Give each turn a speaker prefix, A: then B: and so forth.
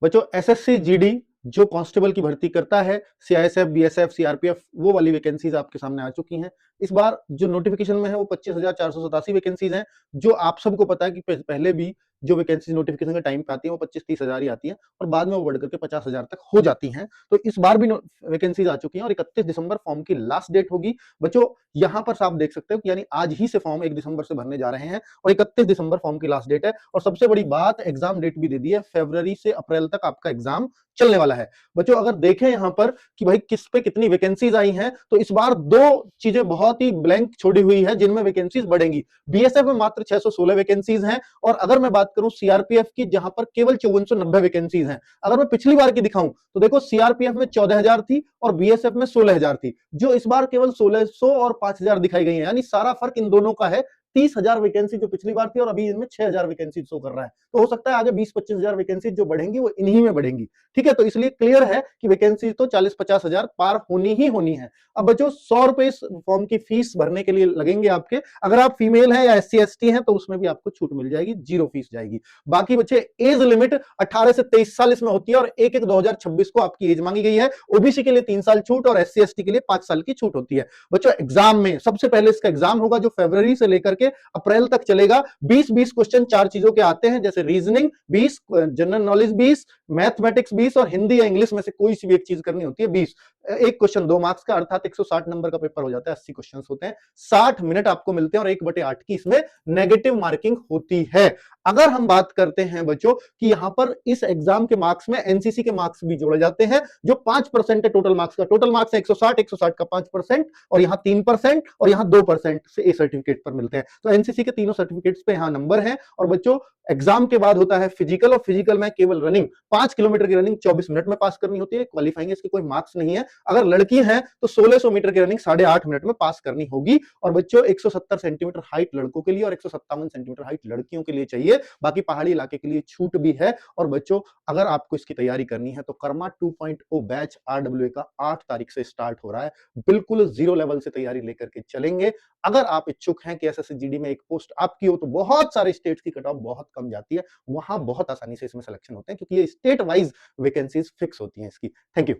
A: बच्चों SSC GD जो constable की भर्ती करता है, सीआईएसएफ, बीएसएफ, सीआरपीएफ, वो वाली वैकेंसीज आपके सामने आ चुकी हैं। इस बार जो नोटिफिकेशन में है वो 25,487 वैकेंसीज हैं, जो आप सबको पता है कि पहले भी जो वैकेंसी नोटिफिकेशन के टाइम पे आती है वो 25-30 हजार ही आती है और बाद में वो बढ़ करके 50,000 तक हो जाती हैं। तो इस बार भी वैकेंसीज आ चुकी हैं और 31 दिसंबर फॉर्म की लास्ट डेट होगी। बच्चों यहाँ पर आप देख सकते हो कि यानी आज ही से फॉर्म 1 दिसंबर से भरने जा रहे हैं और 31 दिसंबर फॉर्म की लास्ट डेट है। और सबसे बड़ी बात, एग्जाम डेट भी दे दी है, फरवरी से अप्रैल तक आपका एग्जाम चलने वाला है। बच्चों अगर देखें यहां पर कि भाई किस पे कितनी वैकेंसीज आई हैं, तो इस बार दो चीजें बहुत ही ब्लैंक छोड़ी हुई है जिनमें वैकेंसीज बढ़ेंगी। बीएसएफ में मात्र 616 वैकेंसीज हैं और अगर मैं बात करूं सीआरपीएफ की, जहां पर केवल 5490 वैकेंसीज हैं। अगर मैं पिछली बार की दिखाऊं तो देखो सीआरपीएफ में 14,000 थी और बीएसएफ में 16,000 थी, जो इस बार केवल 1600 और 5,000 दिखाई गई है। यानी सारा फर्क इन दोनों का है। 30,000 वैकेंसी जो पिछली बार थी और अभी इनमें 6,000 वैकेंसी शो कर रहा है। तो हो सकता है आगे 20-25,000 वैकेंसी जो बढ़ेंगी वो इन्हीं में बढ़ेंगी। ठीक है, तो इसलिए क्लियर है कि वैकेंसी तो 40-50,000 पार होनी ही होनी है। अब बच्चों 100 रुपए इस फॉर्म की फीस भरने के लिए लगेंगे आपके। अगर आप फीमेल हैं या SC ST हैं तो उसमें भी आपको छूट मिल जाएगी, जीरो फीस जाएगी। बाकी बच्चे एज लिमिट 18 से 23 साल इसमें होती है और 1/1/2026 को आपकी एज मांगी गई है। ओबीसी के लिए 3 साल छूट और SC ST के लिए 5 साल की छूट होती है। बच्चों एग्जाम में सबसे पहले इसका एग्जाम होगा जो फरवरी से लेकर के अप्रैल तक चलेगा। 20-20 क्वेश्चन 4 चीजों के आते हैं, जैसे रीजनिंग 20, जनरल नॉलेज 20, मैथमेटिक्स 20 और हिंदी या इंग्लिश में से कोई सी भी एक चीज करनी होती है 20। एक क्वेश्चन 2 मार्क्स का, अर्थात 160 नंबर का पेपर हो जाता है, 80 क्वेश्चन होते हैं, 60 मिनट आपको मिलते हैं और 1/8 की इसमें नेगेटिव मार्किंग होती है। अगर हम बात करते हैं बच्चों कि यहां पर इस एग्जाम के मार्क्स में एनसीसी के मार्क्स भी जोड़े जाते हैं, जो 5% है टोटल मार्क्स का। टोटल मार्क्स है 160, 160 का 5% और यहां 3% और यहां 2% से ए सर्टिफिकेट पर मिलते हैं। तो एनसीसी के तीनों सर्टिफिकेट्स पे यहां नंबर है। और बच्चों एग्जाम के बाद होता है फिजिकल और फिजिकल में केवल रनिंग, 5 किलोमीटर की रनिंग 24 मिनट में पास करनी होती है। क्वालिफाइंग इसके कोई मार्क्स नहीं है। अगर लड़की है तो 1600 मीटर की रनिंग 8.5 मिनट में पास करनी होगी। और बच्चों 170 सेंटीमीटर हाइट लड़कों के लिए और 157 सेंटीमीटर हाइट लड़कियों के लिए चाहिए। बाकी पहाड़ी इलाके के लिए छूट भी है। और बच्चों अगर आपको इसकी तैयारी करनी है तो कर्मा 2.0 बैच RWA का 8 तारीख से स्टार्ट हो रहा है। बिल्कुल जीरो लेवल से तैयारी लेकर के चलेंगे। अगर आप इच्छुक हैं कि एसएससी जीडी में एक पोस्ट आपकी हो, तो बहुत सारे स्टेट्स की कट ऑफ बहुत कम जाती है, वहां बहुत आसानी से इसमें सिलेक्शन होते हैं क्योंकि ये स्टेट वाइज वैकेंसीज फिक्स होती हैं इसकी। Thank you.